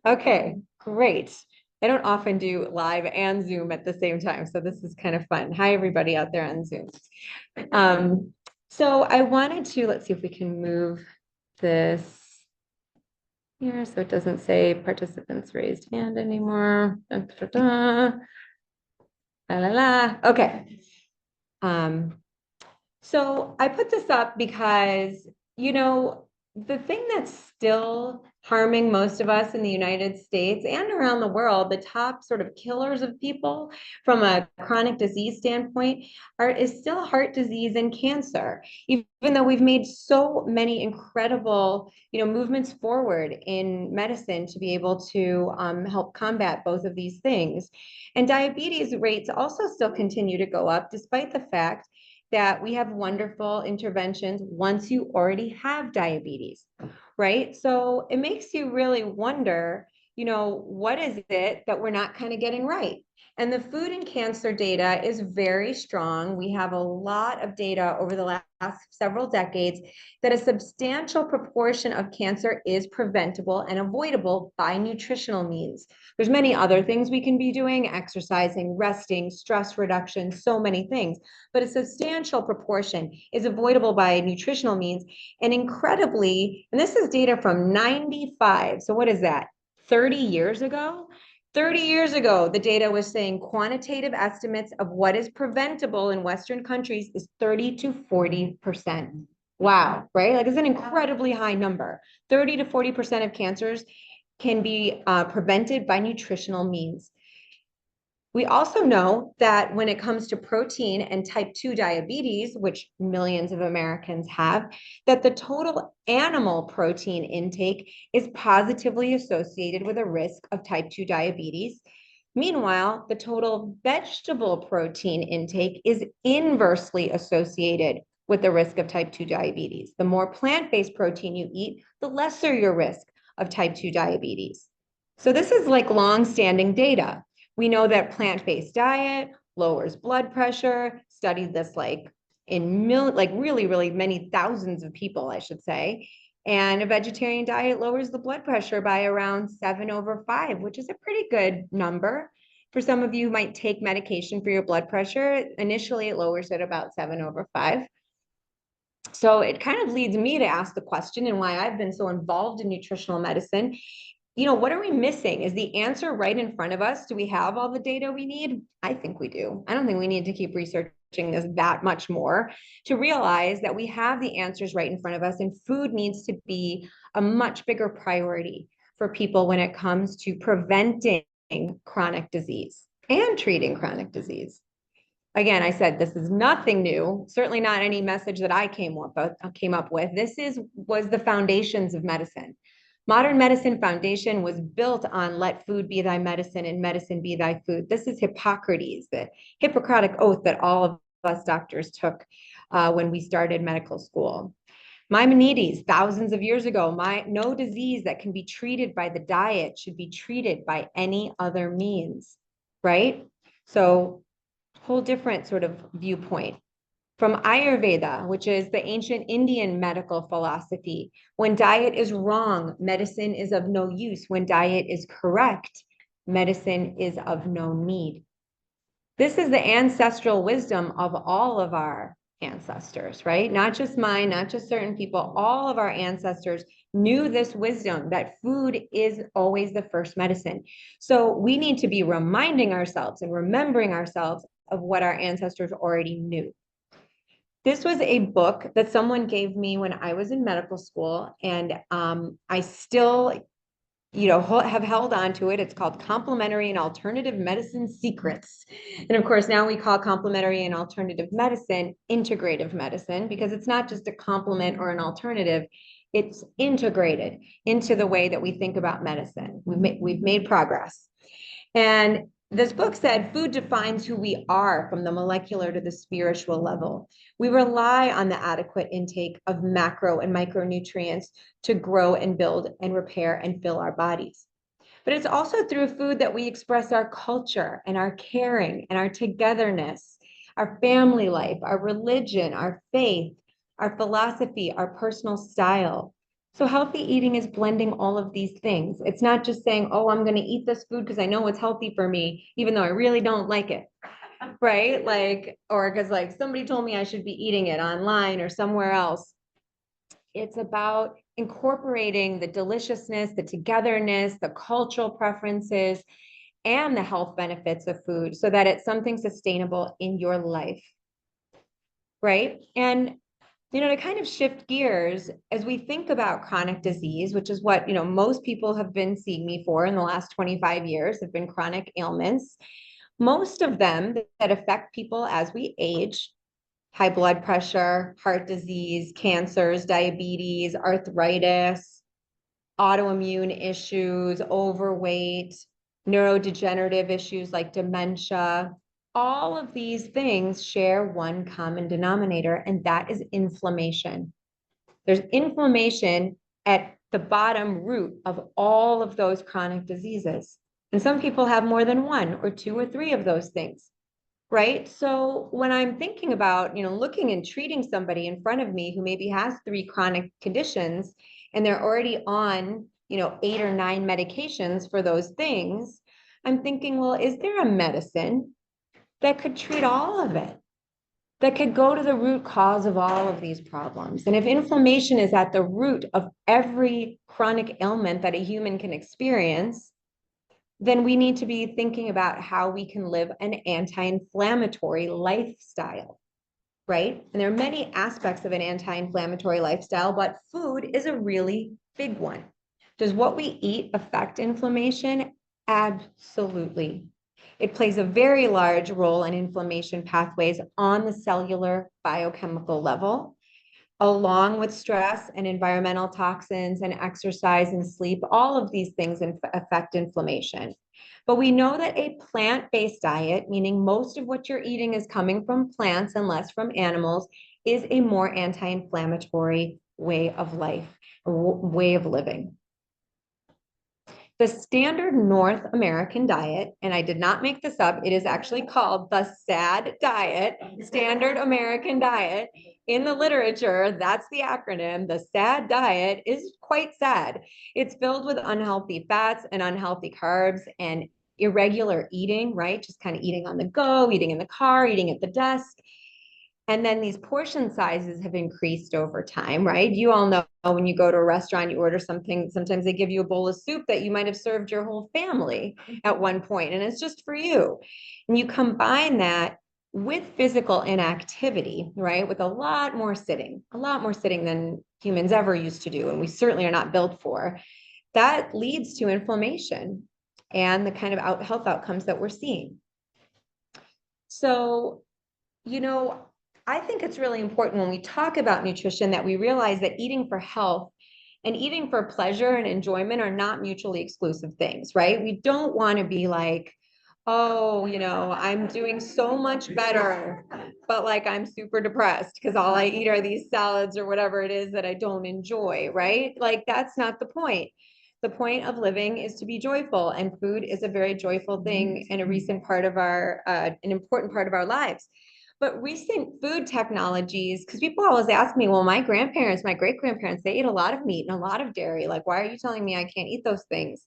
Okay, great. I don't often do live and Zoom at the same time, so this is kind of fun. Hi, everybody out there on Zoom. Um, so I wanted to, let's see if we can move this here so it doesn't say participants raised hand anymore. Dun, dun, dun, dun. La, la, la. Okay. Um, So I put this up because, the thing that's still harming most of us in the United States and around the world, the top sort of killers of people from a chronic disease standpoint is still heart disease and cancer. Even though we've made so many incredible, movements forward in medicine to be able to help combat both of these things. And diabetes rates also still continue to go up, despite the fact that we have wonderful interventions once you already have diabetes, right? So it makes you really wonder, what is it that we're not kind of getting right? And the food and cancer data is very strong. We have a lot of data over the last several decades that a substantial proportion of cancer is preventable and avoidable by nutritional means. There's many other things we can be doing, exercising, resting, stress reduction, so many things, but a substantial proportion is avoidable by nutritional means. And incredibly, and this is data from 95. So what is that? 30 years ago? 30 years ago, the data was saying quantitative estimates of what is preventable in Western countries is 30 to 40%. Wow, right? Like it's an incredibly high number. 30 to 40% of cancers can be prevented by nutritional means. We also know that when it comes to protein and type 2 diabetes, which millions of Americans have, that the total animal protein intake is positively associated with a risk of type 2 diabetes. Meanwhile, the total vegetable protein intake is inversely associated with the risk of type 2 diabetes. The more plant-based protein you eat, the lesser your risk of type 2 diabetes. So this is like long-standing data. We know that plant-based diet lowers blood pressure, studied this like in really, really many thousands of people, I should say. And a vegetarian diet lowers the blood pressure by around 7/5, which is a pretty good number. For some of you who might take medication for your blood pressure, initially it lowers it about 7/5. So it kind of leads me to ask the question, and why I've been so involved in nutritional medicine, what are we missing? Is the answer right in front of us? Do we have all the data we need? I think we do. I don't think we need to keep researching this that much more to realize that we have the answers right in front of us, and food needs to be a much bigger priority for people when it comes to preventing chronic disease and treating chronic disease. Again, I said this is nothing new, certainly not any message that I came up with. Was the foundations of medicine. Modern medicine foundation was built on let food be thy medicine and medicine be thy food. This is Hippocrates, the Hippocratic oath that all of us doctors took when we started medical school. Maimonides, thousands of years ago, no disease that can be treated by the diet should be treated by any other means, right? So whole different sort of viewpoint. From Ayurveda, which is the ancient Indian medical philosophy, when diet is wrong, medicine is of no use. When diet is correct, medicine is of no need. This is the ancestral wisdom of all of our ancestors, right? Not just mine, not just certain people, all of our ancestors knew this wisdom that food is always the first medicine. So we need to be reminding ourselves and remembering ourselves of what our ancestors already knew. This was a book that someone gave me when I was in medical school, and I still, have held on to it. It's called Complementary and Alternative Medicine Secrets. And of course, now we call complementary and alternative medicine integrative medicine, because it's not just a complement or an alternative, it's integrated into the way that we think about medicine. We've made progress. And this book said food defines who we are from the molecular to the spiritual level. We rely on the adequate intake of macro and micronutrients to grow and build and repair and fill our bodies. But it's also through food that we express our culture and our caring and our togetherness, our family life, our religion, our faith, our philosophy, our personal style. So healthy eating is blending all of these things. It's not just saying, oh, I'm going to eat this food because I know it's healthy for me, even though I really don't like it. Right? Like, or because like somebody told me I should be eating it online or somewhere else. It's about incorporating the deliciousness, the togetherness, the cultural preferences, and the health benefits of food so that it's something sustainable in your life. Right? And to kind of shift gears as we think about chronic disease, which is what, most people have been seeing me for in the last 25 years have been chronic ailments. Most of them that affect people as we age, high blood pressure, heart disease, cancers, diabetes, arthritis, autoimmune issues, overweight, neurodegenerative issues like dementia. All of these things share one common denominator, and that is inflammation. There's inflammation at the bottom root of all of those chronic diseases. And some people have more than one or two or three of those things, right? So when I'm thinking about, looking and treating somebody in front of me who maybe has three chronic conditions and they're already on, 8 or 9 medications for those things, I'm thinking, well, is there a medicine that could treat all of it? That could go to the root cause of all of these problems. And if inflammation is at the root of every chronic ailment that a human can experience, then we need to be thinking about how we can live an anti-inflammatory lifestyle, right? And there are many aspects of an anti-inflammatory lifestyle, but food is a really big one. Does what we eat affect inflammation? Absolutely. It plays a very large role in inflammation pathways on the cellular biochemical level, along with stress and environmental toxins and exercise and sleep. All of these things affect inflammation. But we know that a plant-based diet, meaning most of what you're eating is coming from plants and less from animals, is a more anti-inflammatory way of life, way of living. The standard North American diet, and I did not make this up, it is actually called the SAD diet, Standard American Diet. In the literature, that's the acronym. The SAD diet is quite sad. It's filled with unhealthy fats and unhealthy carbs and irregular eating, right? Just kind of eating on the go, eating in the car, eating at the desk. And then these portion sizes have increased over time, right? You all know when you go to a restaurant, you order something, sometimes they give you a bowl of soup that you might have served your whole family at one point, and it's just for you. And you combine that with physical inactivity, right? With a lot more sitting than humans ever used to do, and we certainly are not built for. That leads to inflammation and the kind of health outcomes that we're seeing. So, I think it's really important when we talk about nutrition that we realize that eating for health and eating for pleasure and enjoyment are not mutually exclusive things, right? We don't want to be like, oh, I'm doing so much better, but like I'm super depressed because all I eat are these salads or whatever it is that I don't enjoy, right? Like that's not the point. The point of living is to be joyful, and food is a very joyful thing and a recent part of an important part of our lives. But recent food technologies, because people always ask me, well, my grandparents, my great grandparents, they ate a lot of meat and a lot of dairy. Like, why are you telling me I can't eat those things?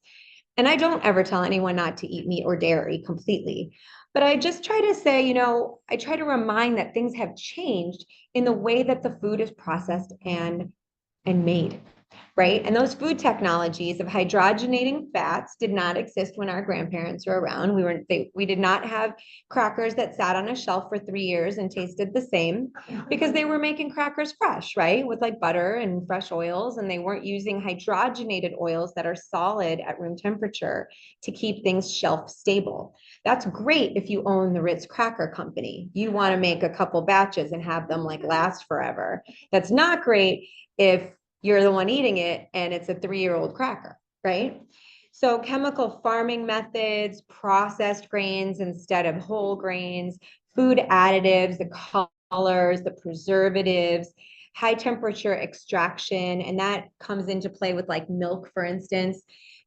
And I don't ever tell anyone not to eat meat or dairy completely. But I just try to say, I try to remind that things have changed in the way that the food is processed and made. Right. And those food technologies of hydrogenating fats did not exist when our grandparents were around. We did not have crackers that sat on a shelf for 3 years and tasted the same because they were making crackers fresh, right? With like butter and fresh oils, and they weren't using hydrogenated oils that are solid at room temperature to keep things shelf stable. That's great if you own the Ritz Cracker Company. You want to make a couple batches and have them like last forever. That's not great if you're the one eating it and it's a 3-year-old cracker, right? So chemical farming methods, processed grains instead of whole grains, food additives, the colors, the preservatives, high temperature extraction, and that comes into play with like milk, for instance.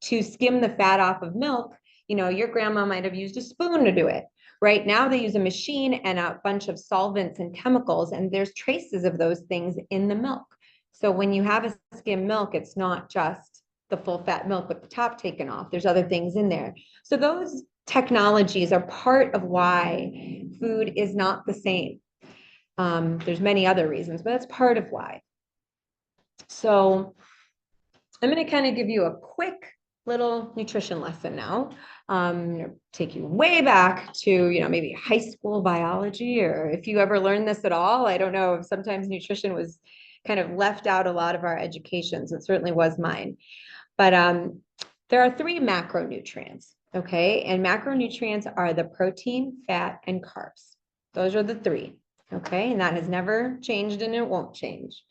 To skim the fat off of milk, your grandma might have used a spoon to do it. Right now they use a machine and a bunch of solvents and chemicals, and there's traces of those things in the milk. So when you have a skim milk, it's not just the full fat milk with the top taken off. There's other things in there. So those technologies are part of why food is not the same. There's many other reasons, but that's part of why. So I'm going to kind of give you a quick little nutrition lesson now. Take you way back to, maybe high school biology, or if you ever learned this at all. I don't know if sometimes nutrition was kind of left out a lot of our educations. It certainly was mine. But there are 3 macronutrients, okay? And macronutrients are the protein, fat, and carbs. Those are the 3, okay? And that has never changed and it won't change.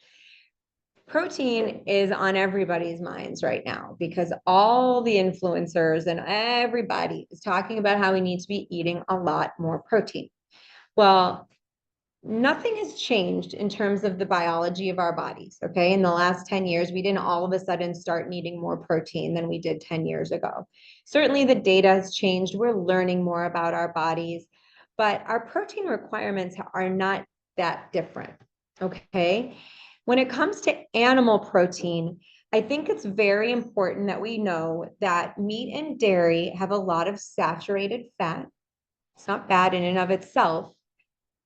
Protein is on everybody's minds right now because all the influencers and everybody is talking about how we need to be eating a lot more protein. Well, nothing has changed in terms of the biology of our bodies, okay? In the last 10 years, we didn't all of a sudden start needing more protein than we did 10 years ago. Certainly the data has changed. We're learning more about our bodies, but our protein requirements are not that different, okay? When it comes to animal protein, I think it's very important that we know that meat and dairy have a lot of saturated fat. It's not bad in and of itself,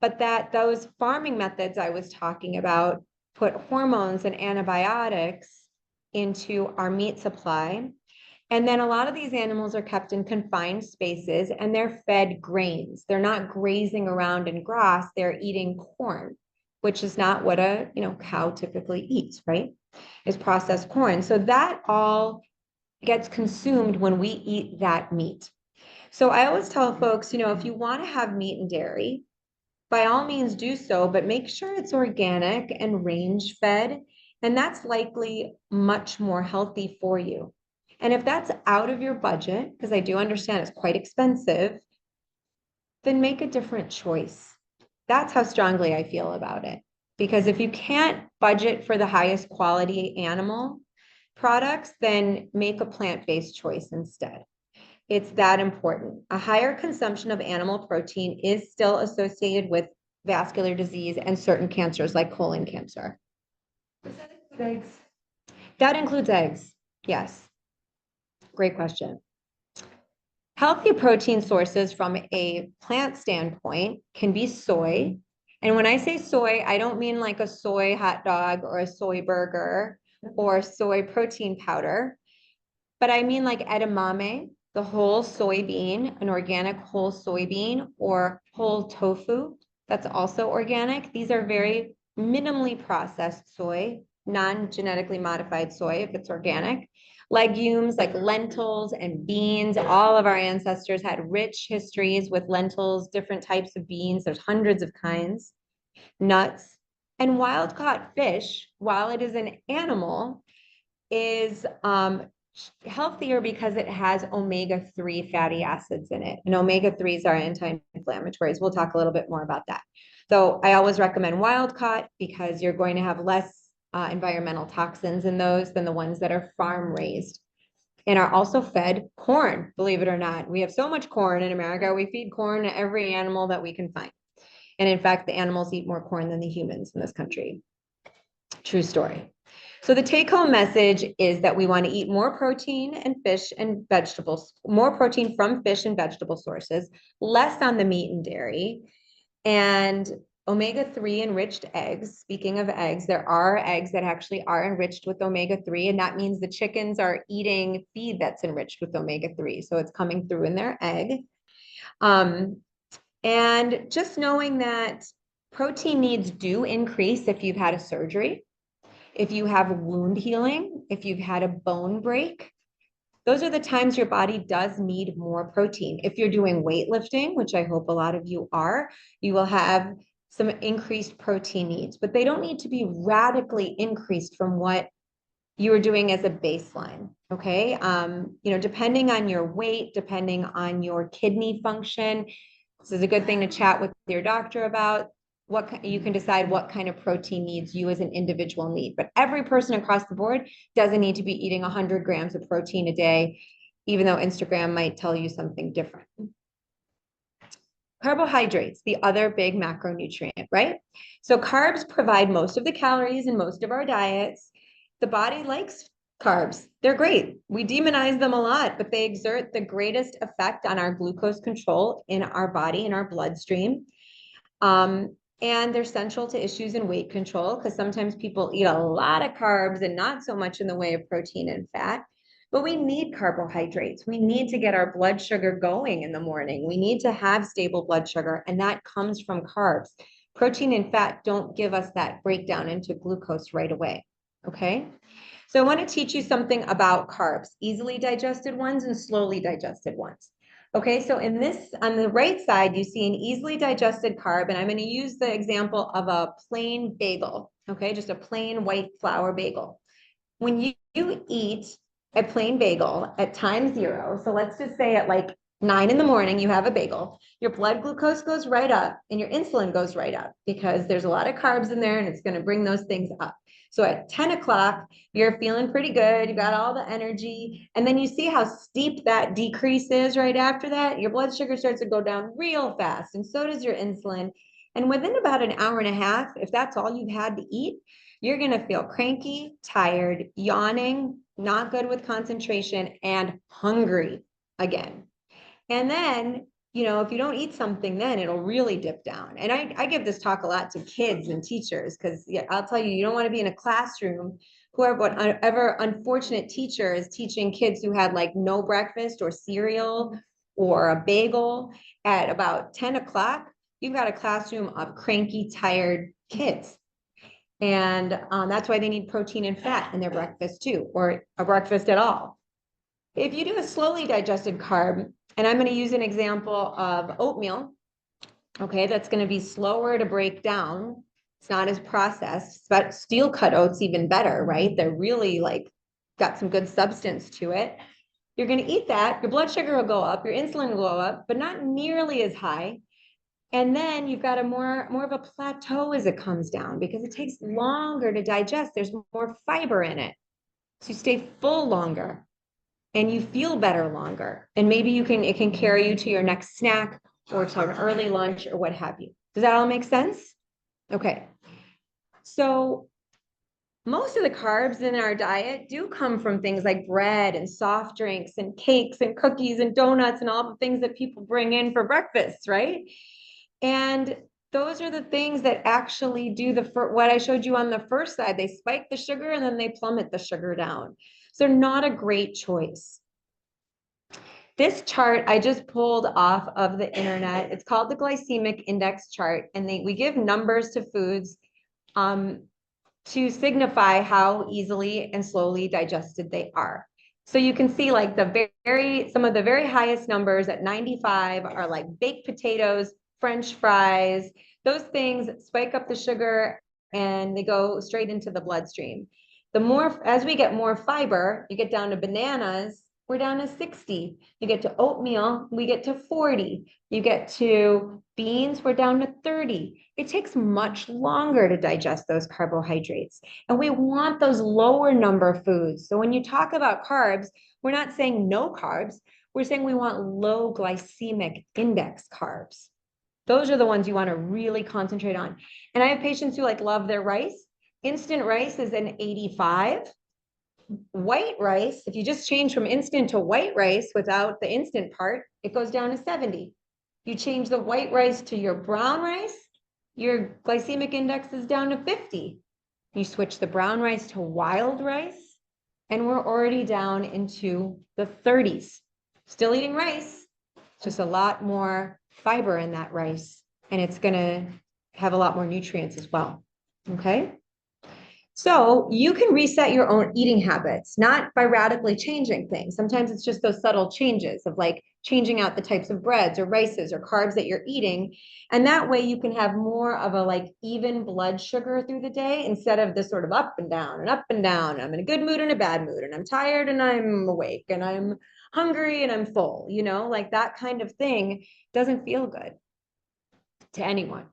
but that those farming methods I was talking about put hormones and antibiotics into our meat supply. And then a lot of these animals are kept in confined spaces and they're fed grains. They're not grazing around in grass, they're eating corn, which is not what a cow typically eats, right? Is processed corn. So that all gets consumed when we eat that meat. So I always tell folks, if you want to have meat and dairy, by all means do so, but make sure it's organic and range fed. And that's likely much more healthy for you. And if that's out of your budget, because I do understand it's quite expensive, then make a different choice. That's how strongly I feel about it. Because if you can't budget for the highest quality animal products, then make a plant-based choice instead. It's that important. A higher consumption of animal protein is still associated with vascular disease and certain cancers like colon cancer. Does that include eggs? That includes eggs, yes. Great question. Healthy protein sources from a plant standpoint can be soy. And when I say soy, I don't mean like a soy hot dog or a soy burger or soy protein powder, but I mean like edamame, the whole soybean, an organic whole soybean, or whole tofu, that's also organic. These are very minimally processed soy, non-genetically modified soy if it's organic. Legumes like lentils and beans, all of our ancestors had rich histories with lentils, different types of beans. There's hundreds of kinds. Nuts. And wild-caught fish, while it is an animal, is healthier because it has omega-3 fatty acids in it. And omega-3s are anti-inflammatories. We'll talk a little bit more about that. So I always recommend wild-caught because you're going to have less environmental toxins in those than the ones that are farm-raised and are also fed corn, believe it or not. We have so much corn in America. We feed corn to every animal that we can find. And in fact, the animals eat more corn than the humans in this country. True story. So the take-home message is that we want to eat more protein and fish and vegetables, more protein from fish and vegetable sources, less on the meat and dairy, and omega-3 enriched eggs. Speaking of eggs, there are eggs that actually are enriched with omega-3, and that means the chickens are eating feed that's enriched with omega-3. So it's coming through in their egg. And just knowing that protein needs do increase if you've had a surgery, if you have wound healing, if you've had a bone break, those are the times your body does need more protein. If you're doing weightlifting, which I hope a lot of you are, you will have some increased protein needs, but they don't need to be radically increased from what you were doing as a baseline, okay? Depending on your weight, depending on your kidney function, this is a good thing to chat with your doctor about. You can decide what kind of protein needs you as an individual need, but every person across the board doesn't need to be eating 100 grams of protein a day, even though Instagram might tell you something different. Carbohydrates, the other big macronutrient, right? So carbs provide most of the calories in most of our diets. The body likes carbs. They're great. We demonize them a lot, but they exert the greatest effect on our glucose control in our body, in our bloodstream. And they're central to issues in weight control because sometimes people eat a lot of carbs and not so much in the way of protein and fat. But we need carbohydrates. We need to get our blood sugar going in the morning. We need to have stable blood sugar, and that comes from carbs. Protein and fat don't give us that breakdown into glucose right away. Okay. So I want to teach you something about carbs, easily digested ones and slowly digested ones. Okay, so in this, on the right side, you see an easily digested carb, and I'm going to use the example of a plain bagel, okay, just a plain white flour bagel. When you eat a plain bagel at time 0, so let's just say at like 9 in the morning, you have a bagel, your blood glucose goes right up and your insulin goes right up because there's a lot of carbs in there and it's going to bring those things up. So at 10 o'clock, you're feeling pretty good. You got all the energy. And then you see how steep that decrease is right after that. Your blood sugar starts to go down real fast. And so does your insulin. And within about an hour and a half, if that's all you've had to eat, you're going to feel cranky, tired, yawning, not good with concentration, and hungry again. And then, you know, if you don't eat something, then it'll really dip down. And I give this talk a lot to kids and teachers because yeah, I'll tell you, you don't want to be in a classroom. Whoever unfortunate teacher is teaching kids who had like no breakfast or cereal or a bagel at about 10 o'clock, you've got a classroom of cranky, tired kids. And that's why they need protein and fat in their breakfast too, or a breakfast at all. If you do a slowly digested carb, and I'm going to use an example of oatmeal, okay, that's going to be slower to break down. It's not as processed, but steel cut oats even better, right? They're really like got some good substance to it. You're going to eat that, your blood sugar will go up, your insulin will go up, but not nearly as high. And then you've got a more of a plateau as it comes down because it takes longer to digest. There's more fiber in it. So you stay full longer and you feel better longer. And maybe it can carry you to your next snack or to an early lunch or what have you. Does that all make sense? Okay. So most of the carbs in our diet do come from things like bread and soft drinks and cakes and cookies and donuts and all the things that people bring in for breakfast, right? And those are the things that actually do what I showed you on the first side. They spike the sugar and then they plummet the sugar down. So not a great choice. This chart I just pulled off of the internet. It's called the glycemic index chart, and we give numbers to foods to signify how easily and slowly digested they are. So you can see like some of the very highest numbers at 95 are like baked potatoes, French fries. Those things spike up the sugar and they go straight into the bloodstream. As we get more fiber, you get down to bananas, we're down to 60. You get to oatmeal, we get to 40. You get to beans, we're down to 30. It takes much longer to digest those carbohydrates. And we want those lower number foods. So when you talk about carbs, we're not saying no carbs. We're saying we want low glycemic index carbs. Those are the ones you want to really concentrate on. And I have patients who like love their rice. Instant rice is an 85. White rice, if you just change from instant to white rice without the instant part, it goes down to 70. You change the white rice to your brown rice, your glycemic index is down to 50. You switch the brown rice to wild rice, and we're already down into the 30s. Still eating rice, just a lot more fiber in that rice, and it's going to have a lot more nutrients as well. Okay. So you can reset your own eating habits, not by radically changing things. Sometimes it's just those subtle changes of like changing out the types of breads or rices or carbs that you're eating. And that way you can have more of a like even blood sugar through the day instead of this sort of up and down and up and down. I'm in a good mood and a bad mood, and I'm tired and I'm awake, and I'm hungry and I'm full, you know, like that kind of thing doesn't feel good to anyone.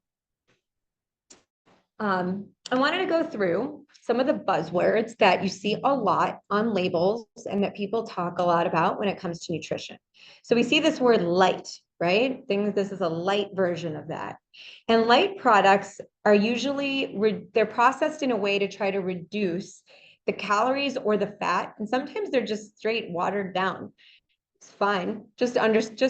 I wanted to go through some of the buzzwords that you see a lot on labels and that people talk a lot about when it comes to nutrition. So we see this word light. right? This is a light version of that. And light products are usually, they're processed in a way to try to reduce the calories or the fat. And sometimes they're just straight watered down. It's fine. Just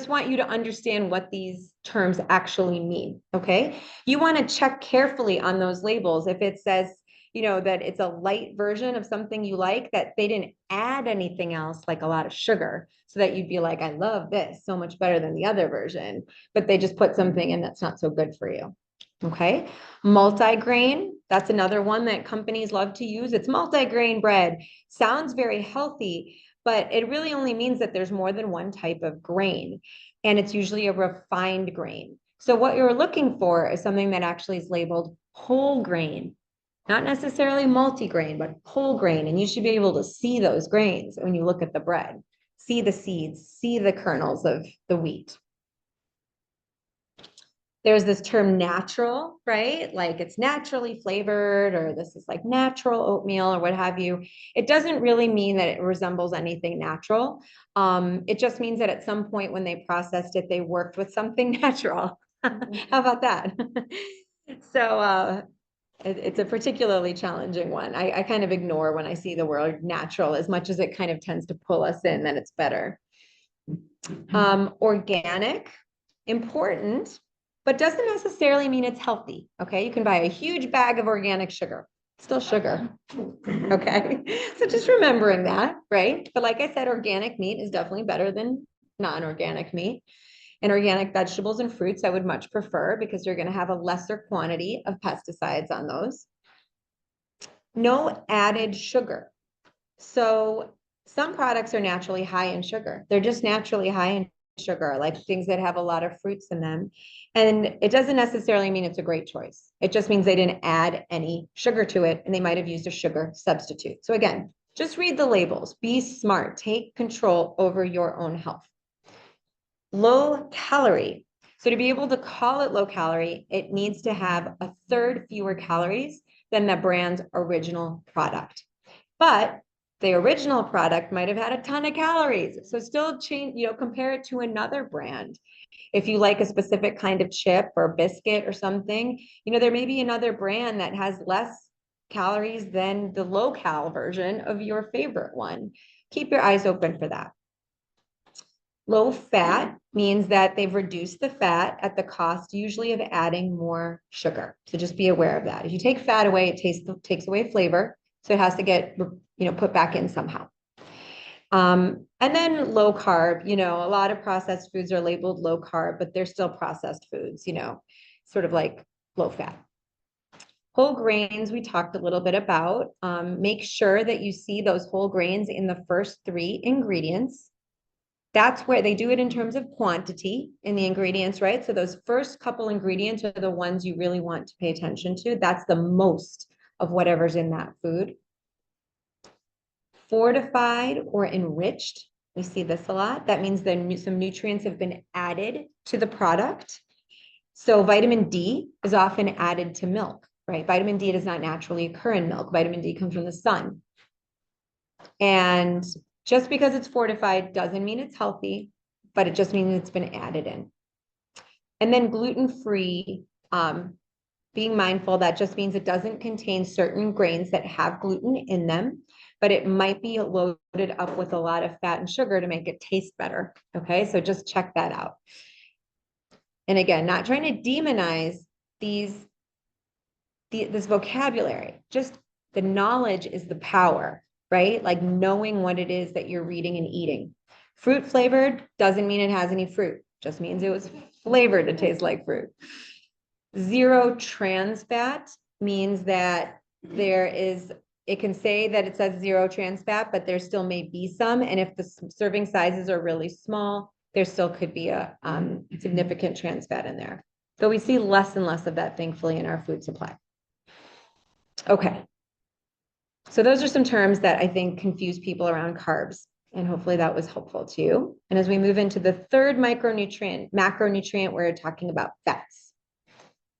want you to understand what these terms actually mean. Okay. You want to check carefully on those labels. If it says, that it's a light version of something you like, that they didn't add anything else, like a lot of sugar, so that you'd be like, I love this so much better than the other version, but they just put something in that's not so good for you. Okay. Multigrain, that's another one that companies love to use. It's multigrain bread. Sounds very healthy, but it really only means that there's more than one type of grain, and it's usually a refined grain. So what you're looking for is something that actually is labeled whole grain, not necessarily multigrain, but whole grain. And you should be able to see those grains when you look at the bread, see the seeds, see the kernels of the wheat. There's this term natural, right? Like it's naturally flavored, or this is like natural oatmeal or what have you. It doesn't really mean that it resembles anything natural. It just means that at some point when they processed it, they worked with something natural. How about that? So it's a particularly challenging one. I kind of ignore when I see the word natural, as much as it kind of tends to pull us in, that it's better. Organic, important, but doesn't necessarily mean it's healthy. Okay. You can buy a huge bag of organic sugar, still sugar. Okay. So just remembering that, right? But like I said, organic meat is definitely better than non-organic meat. And organic vegetables and fruits, I would much prefer, because you're going to have a lesser quantity of pesticides on those. No added sugar. So some products are naturally high in sugar. They're just naturally high in sugar, like things that have a lot of fruits in them. And it doesn't necessarily mean it's a great choice. It just means they didn't add any sugar to it, and they might have used a sugar substitute. So again, just read the labels, be smart, take control over your own health. Low calorie. So to be able to call it low calorie, it needs to have a third fewer calories than the brand's original product. But the original product might have had a ton of calories. So still change, compare it to another brand. If you like a specific kind of chip or biscuit or something, there may be another brand that has less calories than the low cal version of your favorite one. Keep your eyes open for that. Low fat means that they've reduced the fat at the cost usually of adding more sugar. So just be aware of that. If you take fat away, it takes away flavor. So it has to get, put back in somehow. And then low carb, a lot of processed foods are labeled low carb, but they're still processed foods, sort of like low fat. Whole grains, we talked a little bit about. Make sure that you see those whole grains in the first 3 ingredients. That's where they do it in terms of quantity in the ingredients, right? So those first couple ingredients are the ones you really want to pay attention to. That's the most of whatever's in that food. Fortified or enriched, we see this a lot. That means that some nutrients have been added to the product. So vitamin D is often added to milk, right? Vitamin D does not naturally occur in milk. Vitamin D comes from the sun. And just because it's fortified doesn't mean it's healthy, but it just means it's been added in. And then gluten-free, being mindful, that just means it doesn't contain certain grains that have gluten in them, but it might be loaded up with a lot of fat and sugar to make it taste better. Okay, so just check that out. And again, not trying to demonize this vocabulary, just the knowledge is the power, right? Like knowing what it is that you're reading and eating. Fruit flavored doesn't mean it has any fruit, just means it was flavored to taste like fruit. Zero trans fat means that it can say that it says zero trans fat, but there still may be some. And if the serving sizes are really small, there still could be a significant trans fat in there. So we see less and less of that, thankfully, in our food supply. Okay. So those are some terms that I think confuse people around carbs, and hopefully that was helpful to you. And as we move into the third macronutrient, we're talking about fats.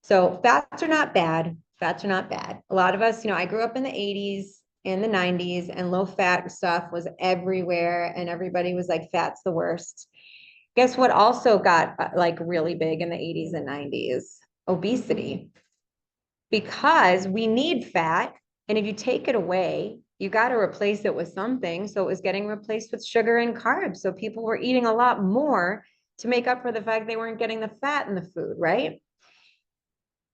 So fats are not bad. Fats are not bad. A lot of us, I grew up in the 80s, in the 90s, and low fat stuff was everywhere, and everybody was like, fat's the worst. Guess what also got like really big in the 80s and 90s? Obesity. Because we need fat, and if you take it away, you got to replace it with something. So it was getting replaced with sugar and carbs. So people were eating a lot more to make up for the fact they weren't getting the fat in the food, right?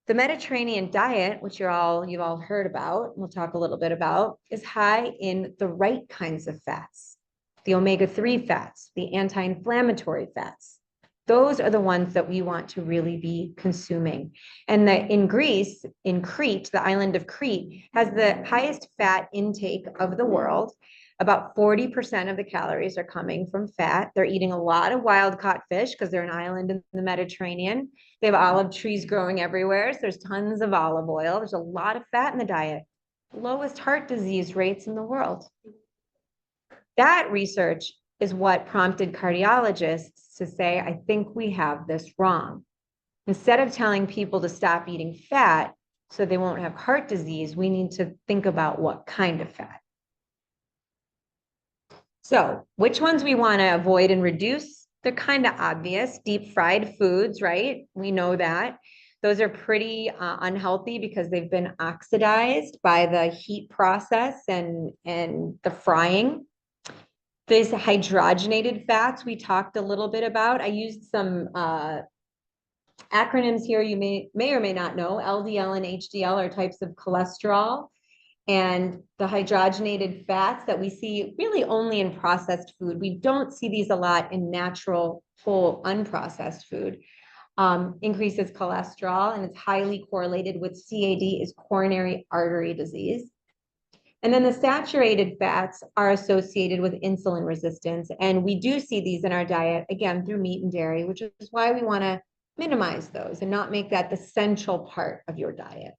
The Mediterranean diet, which you've all heard about, we'll talk a little bit about, is high in the right kinds of fats, the omega-3 fats, the anti-inflammatory fats. Those are the ones that we want to really be consuming. And in Greece, in Crete, the island of Crete, has the highest fat intake of the world. About 40% of the calories are coming from fat. They're eating a lot of wild caught fish because they're an island in the Mediterranean. They have olive trees growing everywhere. So there's tons of olive oil. There's a lot of fat in the diet. Lowest heart disease rates in the world. That research is what prompted cardiologists to say, I think we have this wrong. Instead of telling people to stop eating fat so they won't have heart disease, we need to think about what kind of fat. So which ones we want to avoid and reduce? They're kind of obvious. Deep fried foods, right? We know that. Those are pretty unhealthy because they've been oxidized by the heat process and the frying. These hydrogenated fats we talked a little bit about. I used some acronyms here you may or may not know. LDL and HDL are types of cholesterol. And the hydrogenated fats that we see really only in processed food. We don't see these a lot in natural, whole, unprocessed food. Increases cholesterol, and it's highly correlated with CAD, is coronary artery disease. And then the saturated fats are associated with insulin resistance. And we do see these in our diet, again, through meat and dairy, which is why we want to minimize those and not make that the central part of your diet.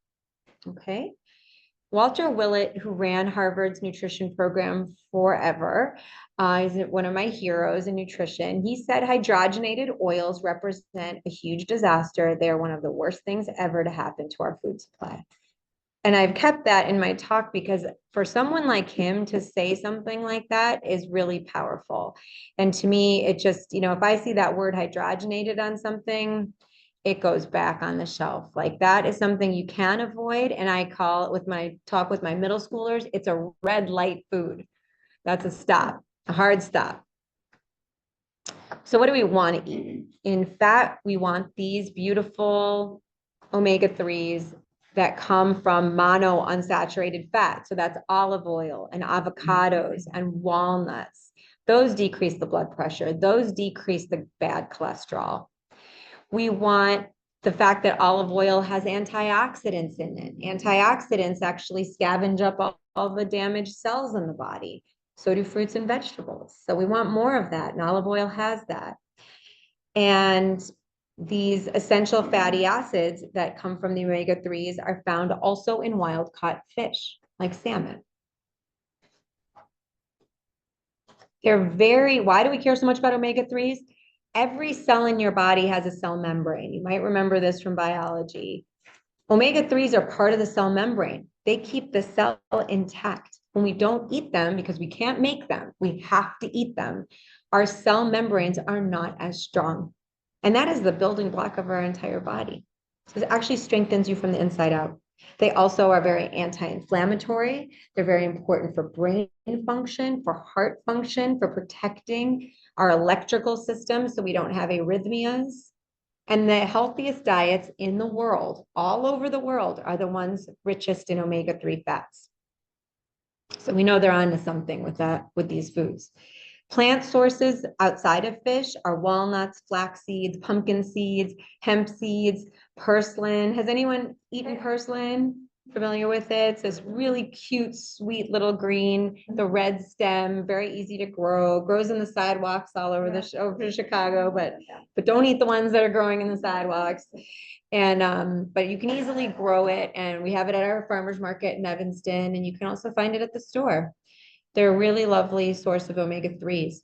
Okay. Walter Willett, who ran Harvard's nutrition program forever, is one of my heroes in nutrition. He said hydrogenated oils represent a huge disaster. They're one of the worst things ever to happen to our food supply. And I've kept that in my talk because for someone like him to say something like that is really powerful. And to me, it just, if I see that word hydrogenated on something, it goes back on the shelf. Like that is something you can avoid. And I call it, with my talk with my middle schoolers, it's a red light food. That's a stop, a hard stop. So what do we want to eat? In fat, we want these beautiful omega-3s that come from mono unsaturated fat. So that's olive oil and avocados and walnuts. Those decrease the blood pressure. Those decrease the bad cholesterol. We want the fact that olive oil has antioxidants in it. Antioxidants actually scavenge up all the damaged cells in the body. So do fruits and vegetables. So we want more of that, and olive oil has that. And these essential fatty acids that come from the omega-3s are found also in wild-caught fish, like salmon. Why do we care so much about omega-3s? Every cell in your body has a cell membrane. You might remember this from biology. Omega-3s are part of the cell membrane. They keep the cell intact. When we don't eat them, because we can't make them, we have to eat them, our cell membranes are not as strong. And that is the building block of our entire body. So it actually strengthens you from the inside out. They also are very anti-inflammatory. They're very important for brain function, for heart function, for protecting our electrical system so we don't have arrhythmias. And the healthiest diets in the world, all over the world, are the ones richest in omega-3 fats. So we know they're onto something with these foods. Plant sources outside of fish are walnuts, flax seeds, pumpkin seeds, hemp seeds, purslane. Has anyone eaten purslane? Familiar with it? It's this really cute, sweet little green, the red stem, very easy to grow, grows in the sidewalks all over over Chicago, but don't eat the ones that are growing in the sidewalks. And but you can easily grow it, and we have it at our farmers market in Evanston, and you can also find it at the store. They're a really lovely source of omega-3s.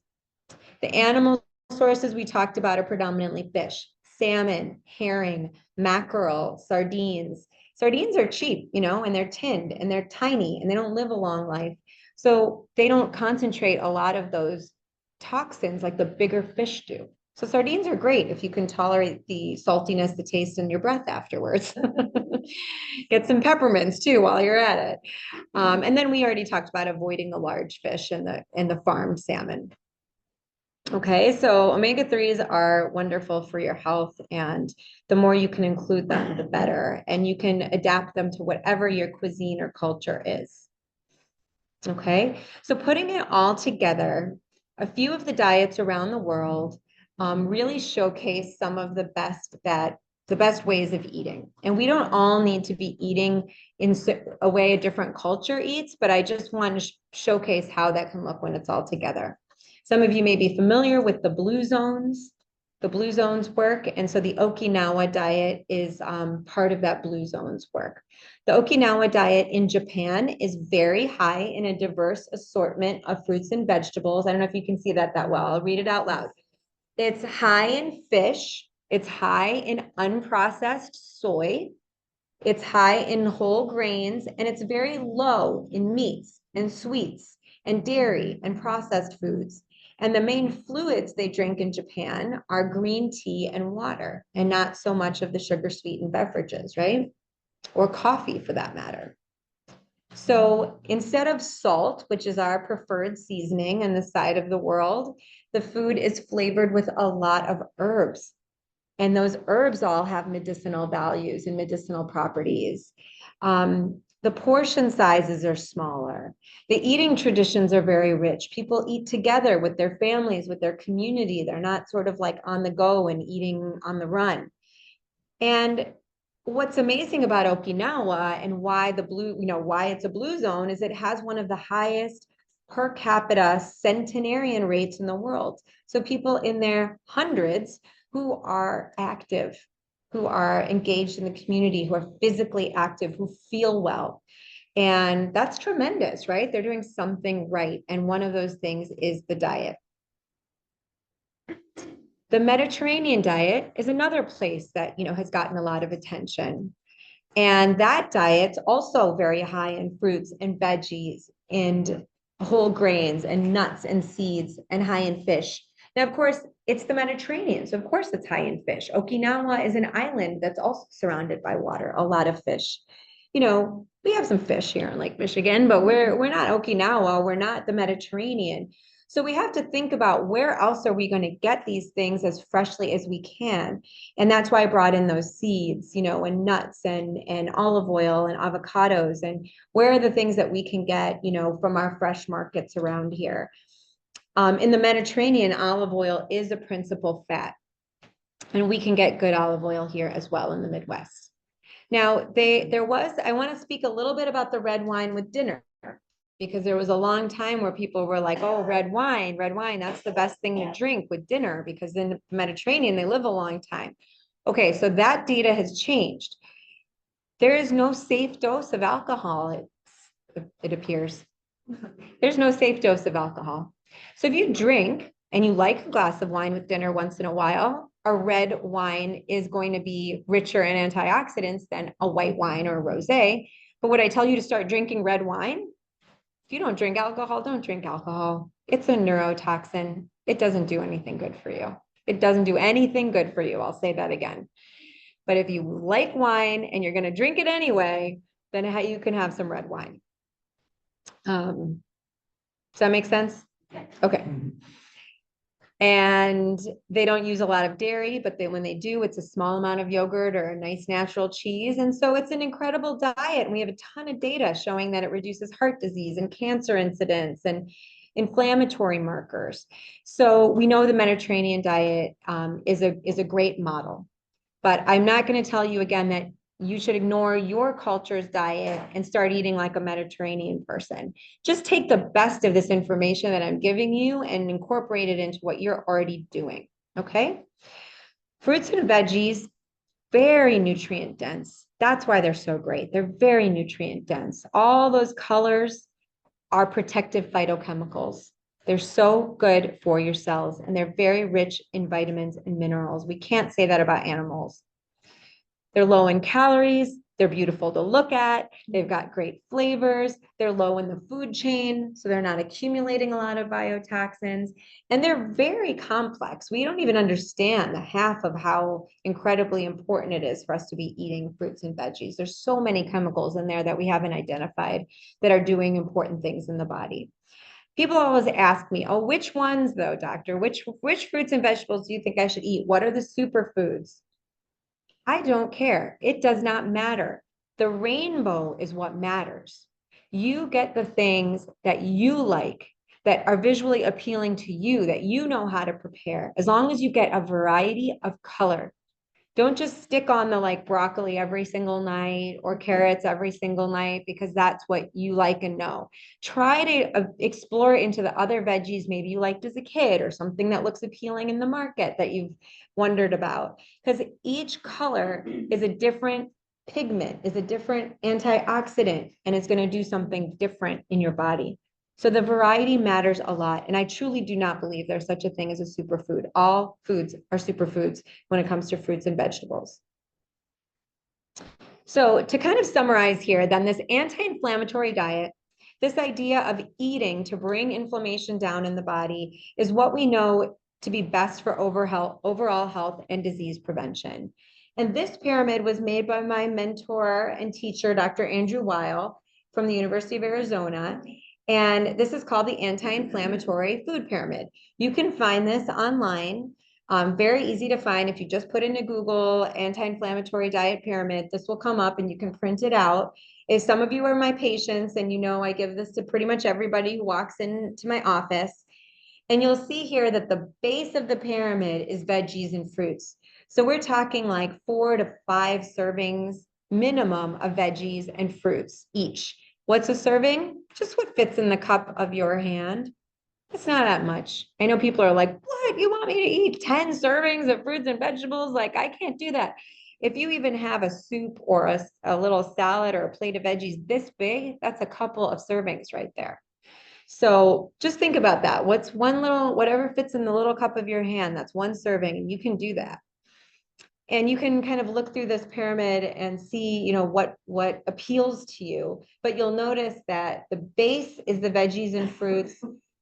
The animal sources we talked about are predominantly fish, salmon, herring, mackerel, sardines. Sardines are cheap, and they're tinned and they're tiny and they don't live a long life. So they don't concentrate a lot of those toxins like the bigger fish do. So sardines are great if you can tolerate the saltiness, the taste in your breath afterwards. Get some peppermints too while you're at it. And then we already talked about avoiding the large fish and the farmed salmon. Okay, so omega-3s are wonderful for your health, and the more you can include them, the better. And you can adapt them to whatever your cuisine or culture is. Okay, so putting it all together, a few of the diets around the world really showcase some of the best ways of eating. And we don't all need to be eating in a way a different culture eats, but I just want to showcase how that can look when it's all together. Some of you may be familiar with the blue zones. The blue zones work, and so the Okinawa diet is part of that blue zones work. The Okinawa diet in Japan is very high in a diverse assortment of fruits and vegetables. I don't know if you can see that well. I'll read it out loud. It's high in fish. It's high in unprocessed soy. It's high in whole grains, and it's very low in meats and sweets and dairy and processed foods. And the main fluids they drink in Japan are green tea and water, and not so much of the sugar sweetened beverages, right? Or coffee for that matter. So instead of salt, which is our preferred seasoning on the side of the world, the food is flavored with a lot of herbs. And those herbs all have medicinal values and medicinal properties. The portion sizes are smaller. The eating traditions are very rich. People eat together with their families, with their community. They're not sort of like on the go and eating on the run. And what's amazing about Okinawa and why why it's a blue zone is it has one of the highest per capita centenarian rates in the world. So people in their hundreds who are active, who are engaged in the community, who are physically active, who feel well. And that's tremendous, right? They're doing something right. And one of those things is the diet. The Mediterranean diet is another place that, has gotten a lot of attention. And that diet's also very high in fruits and veggies and whole grains and nuts and seeds and high in fish. Now, of course, it's the Mediterranean, so of course it's high in fish. Okinawa is an island that's also surrounded by water, a lot of fish. We have some fish here in Lake Michigan, but we're not Okinawa, we're not the Mediterranean. So we have to think about where else are we going to get these things as freshly as we can. And that's why I brought in those seeds, and nuts and olive oil and avocados, and where are the things that we can get, from our fresh markets around here. In the Mediterranean, olive oil is a principal fat, and we can get good olive oil here as well in the Midwest. Now, I want to speak a little bit about the red wine with dinner, because there was a long time where people were like, oh, red wine, that's the best thing to drink with dinner, because in the Mediterranean, they live a long time. Okay, so that data has changed. There is no safe dose of alcohol, it appears. There's no safe dose of alcohol. So if you drink and you like a glass of wine with dinner once in a while, a red wine is going to be richer in antioxidants than a white wine or a rosé. But would I tell you to start drinking red wine? If you don't drink alcohol, don't drink alcohol. It's a neurotoxin. It doesn't do anything good for you. It doesn't do anything good for you. I'll say that again. But if you like wine and you're going to drink it anyway, then you can have some red wine. Does that make sense? Okay. And they don't use a lot of dairy, but when they do, it's a small amount of yogurt or a nice natural cheese. And so it's an incredible diet. And we have a ton of data showing that it reduces heart disease and cancer incidence and inflammatory markers. So we know the Mediterranean diet is a great model. But I'm not going to tell you again that you should ignore your culture's diet and start eating like a Mediterranean person. Just take the best of this information that I'm giving you and incorporate it into what you're already doing, okay? Fruits and veggies, very nutrient dense. That's why they're so great. They're very nutrient dense. All those colors are protective phytochemicals. They're so good for your cells, and they're very rich in vitamins and minerals. We can't say that about animals. They're low in calories, They're beautiful to look at. They've got great flavors. They're low in the food chain, so they're not accumulating a lot of biotoxins. And they're very complex. We don't even understand the half of how incredibly important it is for us to be eating fruits and veggies. There's so many chemicals in there that we haven't identified that are doing important things in the body. People always ask me, oh, which ones though, doctor? Which fruits and vegetables do you think I should eat? What are the superfoods? I don't care. It does not matter. The rainbow is what matters. You get the things that you like, that are visually appealing to you, that you know how to prepare, as long as you get a variety of color. Don't just stick on the like broccoli every single night or carrots every single night because that's what you like and know. Try to explore into the other veggies maybe you liked as a kid or something that looks appealing in the market that you've wondered about. Because each color is a different pigment, is a different antioxidant, and it's going to do something different in your body. So the variety matters a lot. And I truly do not believe there's such a thing as a superfood. All foods are superfoods when it comes to fruits and vegetables. So to kind of summarize here, then this anti-inflammatory diet, this idea of eating to bring inflammation down in the body is what we know to be best for overall health and disease prevention. And this pyramid was made by my mentor and teacher, Dr. Andrew Weil from the University of Arizona. And this is called the anti-inflammatory food pyramid. You can find this online. Very easy to find. If you just put into Google anti-inflammatory diet pyramid, this will come up and you can print it out. If some of you are my patients and you know I give this to pretty much everybody who walks into my office, and you'll see here that the base of the pyramid is veggies and fruits. So we're talking like 4 to 5 servings minimum of veggies and fruits each. What's a serving? Just what fits in the cup of your hand. It's not that much. I know people are like, what? You want me to eat 10 servings of fruits and vegetables? Like, I can't do that. If you even have a soup or a little salad or a plate of veggies this big, that's a couple of servings right there. So just think about that. What's one little, whatever fits in the little cup of your hand, that's one serving, and you can do that. And you can kind of look through this pyramid and see, you know, what appeals to you. But you'll notice that the base is the veggies and fruits,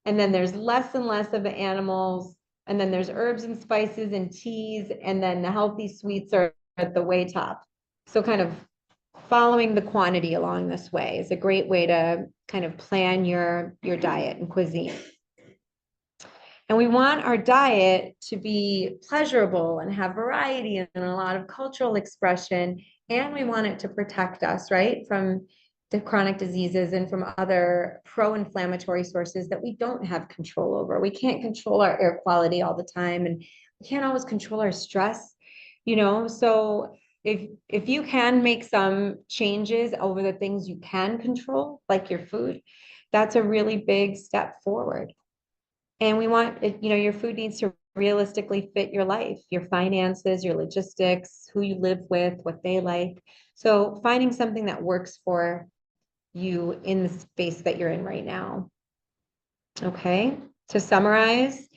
and then there's less and less of the animals, and then there's herbs and spices and teas, and then the healthy sweets are at the way top. So kind of following the quantity along this way is a great way to kind of plan your diet and cuisine. And we want our diet to be pleasurable and have variety and a lot of cultural expression. And we want it to protect us, right, from the chronic diseases and from other pro-inflammatory sources that we don't have control over. We can't control our air quality all the time, and we can't always control our stress, you know. So if you can make some changes over the things you can control, like your food, that's a really big step forward. And we want it, you know, your food needs to realistically fit your life, your finances, your logistics, who you live with, what they like. So finding something that works for you in the space that you're in right now. Okay, to summarize,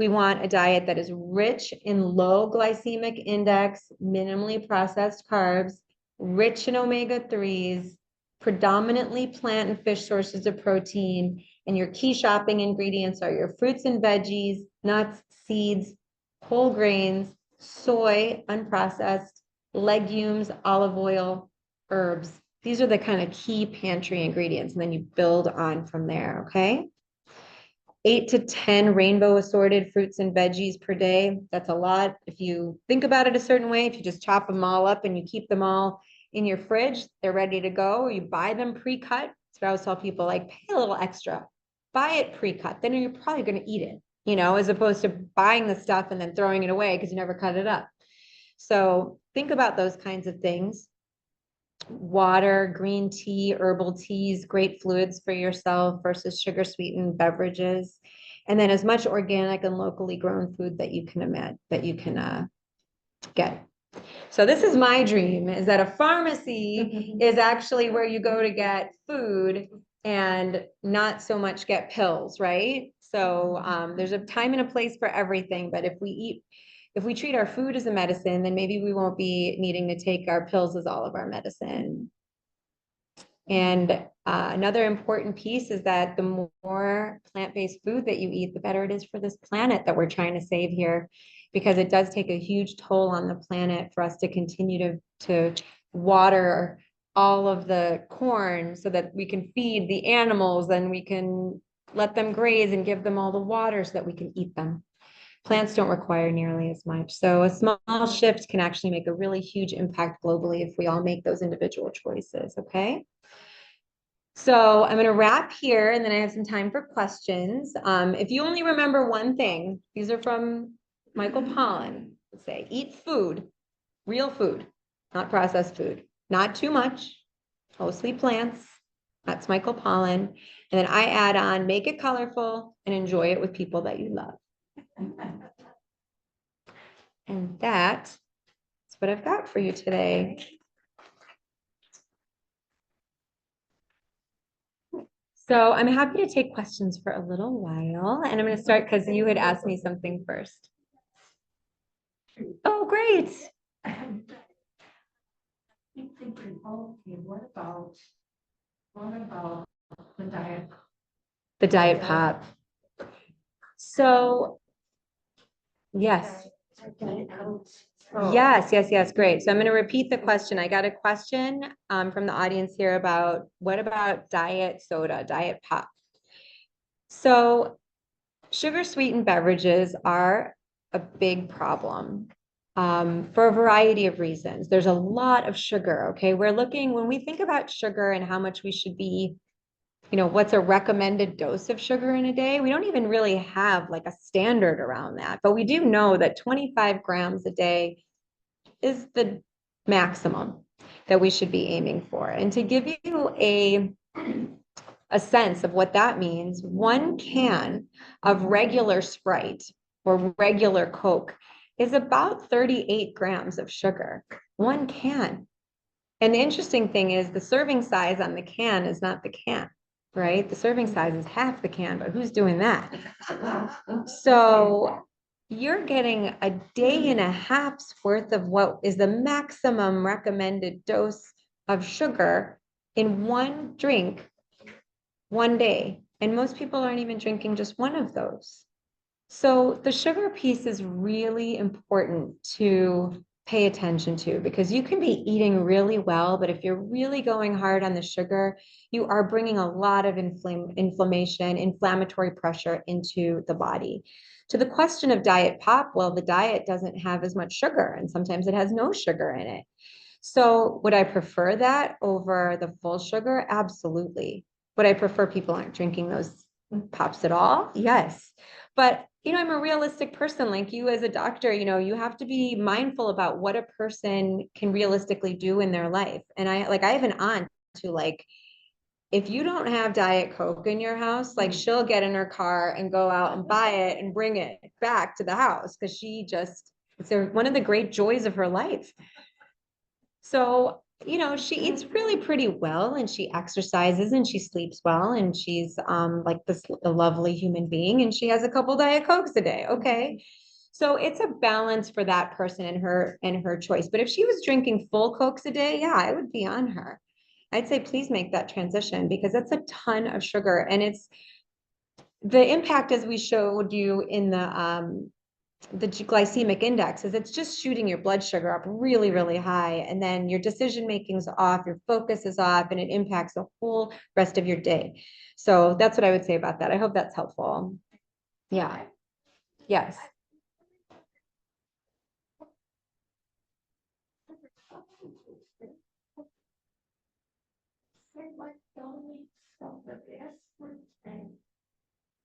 we want a diet that is rich in low glycemic index, minimally processed carbs, rich in omega-3s, predominantly plant and fish sources of protein, and your key shopping ingredients are your fruits and veggies, nuts, seeds, whole grains, soy, unprocessed, legumes, olive oil, herbs. These are the kind of key pantry ingredients, and then you build on from there, okay? 8 to 10 rainbow assorted fruits and veggies per day. That's a lot. If you think about it a certain way, if you just chop them all up and you keep them all in your fridge, they're ready to go, or you buy them pre-cut. That's what I always tell people, like, pay a little extra. Buy it pre-cut, then you're probably going to eat it, you know, as opposed to buying the stuff and then throwing it away because you never cut it up. So think about those kinds of things. Water, green tea, herbal teas, great fluids for yourself versus sugar sweetened beverages. And then as much organic and locally grown food that you can get. So this is my dream, is that a pharmacy is actually where you go to get food and not so much get pills, right? So there's a time and a place for everything, but if if we treat our food as a medicine, then maybe we won't be needing to take our pills as all of our medicine. And another important piece is that the more plant-based food that you eat, the better it is for this planet that we're trying to save here, because it does take a huge toll on the planet for us to continue to water all of the corn so that we can feed the animals and we can let them graze and give them all the water so that we can eat them. Plants don't require nearly as much. So a small shift can actually make a really huge impact globally if we all make those individual choices, okay? So I'm going to wrap here and then I have some time for questions. If you only remember one thing, these are from Michael Pollan. Let's say, eat food, real food, not processed food, not too much, mostly plants. That's Michael Pollan. And then I add on, make it colorful and enjoy it with people that you love. And that's what I've got for you today. So I'm happy to take questions for a little while, and I'm going to start because you had asked me something first. Oh, great. I'm thinking, okay, what about the diet? The diet pop. So, yes. Yes, great. So I'm going to repeat the question. I got a question from the audience here about what about diet soda, diet pop? So sugar sweetened beverages are a big problem for a variety of reasons. There's a lot of sugar, okay? When we think about sugar and how much we should be, what's a recommended dose of sugar in a day? We don't even really have like a standard around that, but we do know that 25 grams a day is the maximum that we should be aiming for. And to give you a sense of what that means, 1 can of regular Sprite or regular Coke is about 38 grams of sugar. 1 can. And the interesting thing is the serving size on the can is not the can, right? The serving size is half the can, but who's doing that? So you're getting a day and a half's worth of what is the maximum recommended dose of sugar in one drink, one day. And most people aren't even drinking just one of those. So the sugar piece is really important to pay attention to, because you can be eating really well, but if you're really going hard on the sugar, you are bringing a lot of inflammation, inflammatory pressure into the body. To the question of diet pop, well, the diet doesn't have as much sugar, and sometimes it has no sugar in it. So would I prefer that over the full sugar? Absolutely. Would I prefer people aren't drinking those pops at all? Yes. But I'm a realistic person like you as a doctor. You have to be mindful about what a person can realistically do in their life. And I have an aunt who, like, if you don't have Diet Coke in your house, like, she'll get in her car and go out and buy it and bring it back to the house because it's one of the great joys of her life. So, she eats really pretty well and she exercises and she sleeps well and she's like a lovely human being and she has a couple Diet Cokes a day. Okay. So it's a balance for that person and her choice. But if she was drinking full Cokes a day, yeah, I would be on her. I'd say, please make that transition because that's a ton of sugar. And it's the impact, as we showed you in the glycemic index, is it's just shooting your blood sugar up really, really high. And then your decision making's off, your focus is off, and it impacts the whole rest of your day. So that's what I would say about that. I hope that's helpful. Yeah. Yes.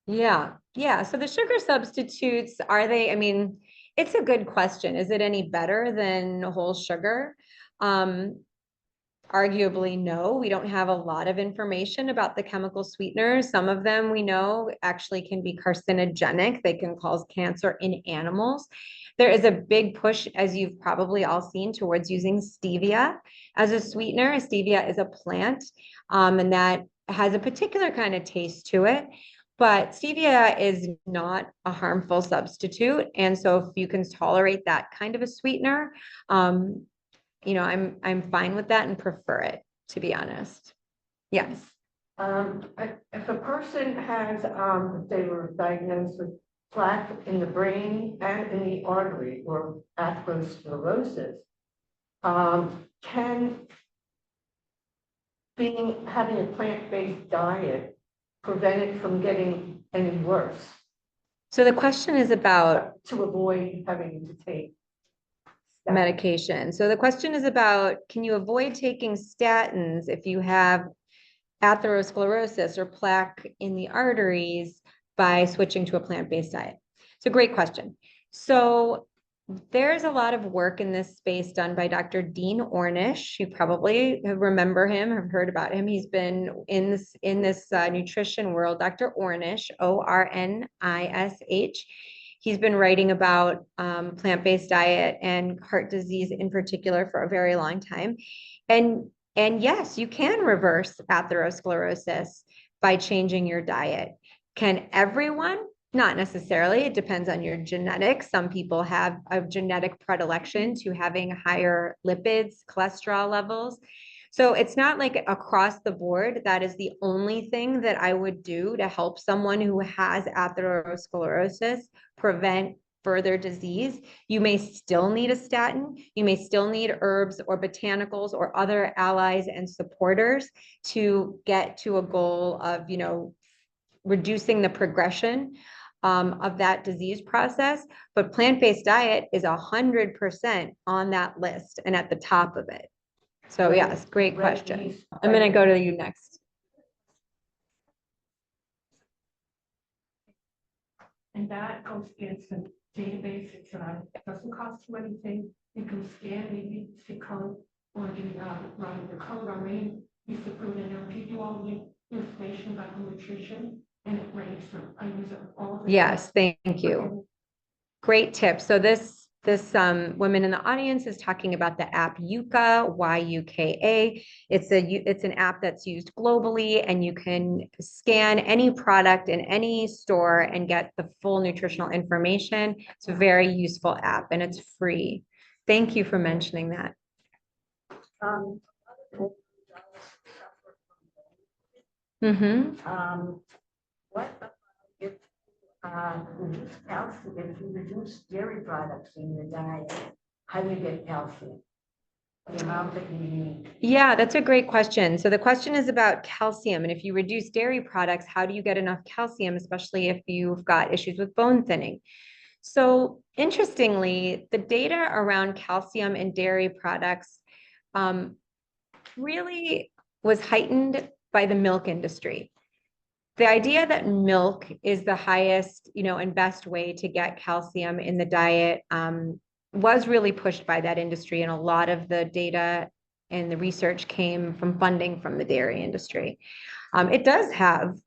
Yeah. So the sugar substitutes, it's a good question. Is it any better than whole sugar? Arguably, no. We don't have a lot of information about the chemical sweeteners. Some of them we know actually can be carcinogenic. They can cause cancer in animals. There is a big push, as you've probably all seen, towards using stevia as a sweetener. Stevia is a plant, and that has a particular kind of taste to it. But stevia is not a harmful substitute. And so if you can tolerate that kind of a sweetener, I'm fine with that and prefer it, to be honest. Yes. If a person has, if they were diagnosed with plaque in the brain and in the artery or atherosclerosis, can having a plant-based diet prevent it from getting any worse? So the question is about to avoid having to take medication. So the question is about, can you avoid taking statins if you have atherosclerosis or plaque in the arteries by switching to a plant-based diet? It's a great question. So there's a lot of work in this space done by Dr. Dean Ornish. You probably remember him, have heard about him. He's been in this nutrition world. Dr. Ornish, Ornish. He's been writing about plant-based diet and heart disease in particular for a very long time. And yes, you can reverse atherosclerosis by changing your diet. Can everyone? Not necessarily. It depends on your genetics. Some people have a genetic predilection to having higher lipids, cholesterol levels. So it's not like across the board, that is the only thing that I would do to help someone who has atherosclerosis prevent further disease. You may still need a statin. You may still need herbs or botanicals or other allies and supporters to get to a goal of, reducing the progression of that disease process. But plant-based diet is 100% on that list and at the top of it. So yes, great question. I'm going to go to you next. And that goes into database. It doesn't cost you anything. You can scan maybe the code or the code already. You can put it in there. You do all the information about the nutrition, and it ranks for. I use it all the Yes, thank you. Great tip. So this woman in the audience is talking about the app Yuka, Y-U-K-A. It's an app that's used globally, and you can scan any product in any store and get the full nutritional information. It's a very useful app, and it's free. Thank you for mentioning that. What about if reduce calcium? If you reduce dairy products in your diet, how do you get calcium? The amount that you need. Yeah, that's a great question. So the question is about calcium. And if you reduce dairy products, how do you get enough calcium, especially if you've got issues with bone thinning? So interestingly, the data around calcium in dairy products really was heightened by the milk industry. The idea that milk is the highest, and best way to get calcium in the diet was really pushed by that industry. And a lot of the data and the research came from funding from the dairy industry. It does have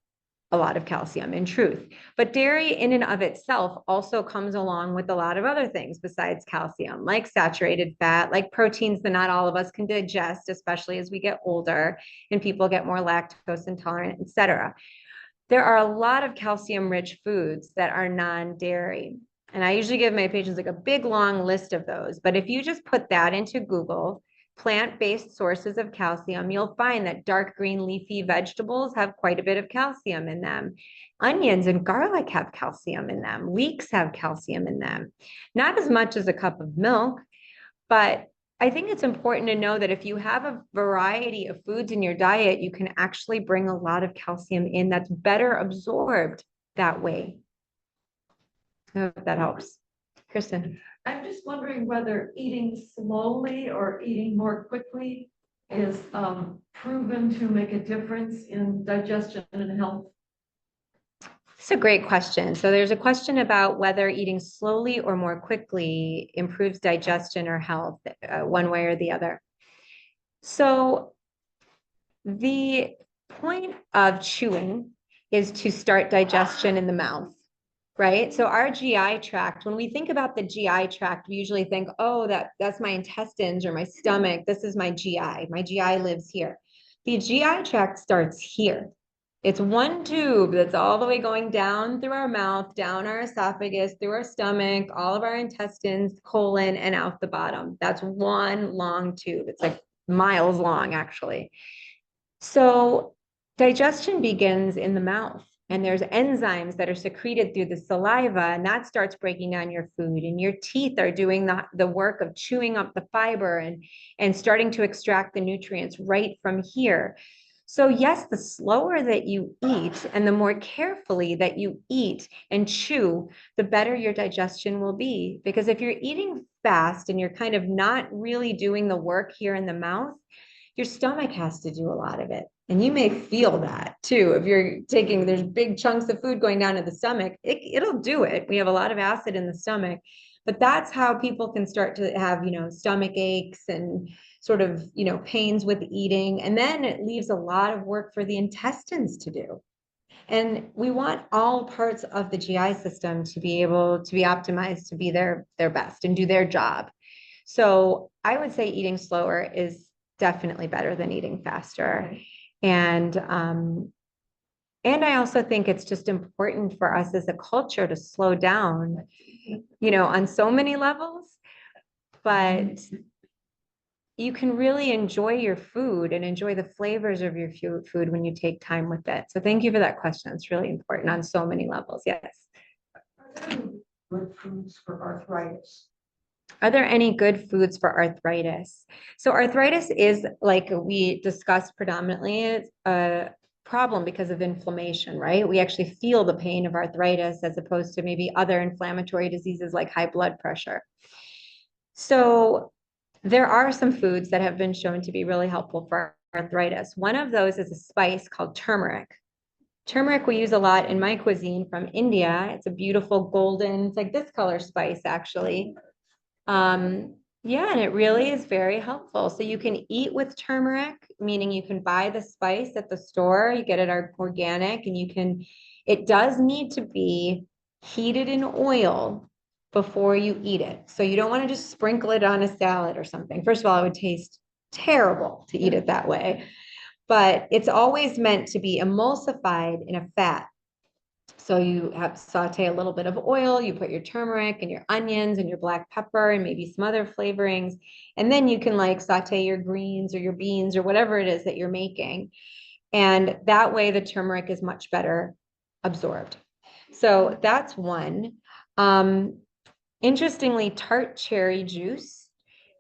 a lot of calcium in truth, but dairy in and of itself also comes along with a lot of other things besides calcium, like saturated fat, like proteins that not all of us can digest, especially as we get older and people get more lactose intolerant, et cetera. There are a lot of calcium-rich foods that are non-dairy. And I usually give my patients like a big long list of those. But if you just put that into Google, plant-based sources of calcium, you'll find that dark green leafy vegetables have quite a bit of calcium in them. Onions and garlic have calcium in them. Leeks have calcium in them. Not as much as a cup of milk, but I think it's important to know that if you have a variety of foods in your diet, you can actually bring a lot of calcium in that's better absorbed that way. I hope that helps. Kristen. I'm just wondering whether eating slowly or eating more quickly is proven to make a difference in digestion and health. It's a great question. So there's a question about whether eating slowly or more quickly improves digestion or health, one way or the other. So the point of chewing is to start digestion in the mouth, right? So our GI tract, when we think about the GI tract, we usually think, oh, that's my intestines or my stomach. This is my GI. My GI lives here. The GI tract starts here. It's one tube that's all the way going down through our mouth, down our esophagus, through our stomach, all of our intestines, colon, and out the bottom. That's one long tube. It's like miles long, actually. So digestion begins in the mouth, and there's enzymes that are secreted through the saliva, and that starts breaking down your food. And your teeth are doing the work of chewing up the fiber and starting to extract the nutrients right from here. So yes, the slower that you eat and the more carefully that you eat and chew, the better your digestion will be. Because if you're eating fast and you're kind of not really doing the work here in the mouth, your stomach has to do a lot of it. And you may feel that too. If you're taking, there's big chunks of food going down to the stomach, it'll do it. We have a lot of acid in the stomach, but that's how people can start to have, stomach aches and sort of, pains with eating. And then it leaves a lot of work for the intestines to do. And we want all parts of the GI system to be able to be optimized to be their best and do their job. So I would say eating slower is definitely better than eating faster. And I also think it's just important for us as a culture to slow down, on so many levels, but you can really enjoy your food and enjoy the flavors of your food when you take time with it. So thank you for that question. It's really important on so many levels. Yes. Good foods for arthritis. Are there any good foods for arthritis? So arthritis is, like we discussed predominantly, a problem because of inflammation, right? We actually feel the pain of arthritis as opposed to maybe other inflammatory diseases like high blood pressure. So there are some foods that have been shown to be really helpful for arthritis. One of those is a spice called turmeric. Turmeric we use a lot in my cuisine from India. It's a beautiful golden, it's like this color spice actually. Yeah, and it really is very helpful. So you can eat with turmeric, meaning you can buy the spice at the store, you get it organic, and it does need to be heated in oil before you eat it. So you don't want to just sprinkle it on a salad or something. First of all, it would taste terrible to eat it that way, but it's always meant to be emulsified in a fat. So you have saute a little bit of oil, you put your turmeric and your onions and your black pepper and maybe some other flavorings. And then you can like saute your greens or your beans or whatever it is that you're making. And that way the turmeric is much better absorbed. So that's one. Interestingly, tart cherry juice,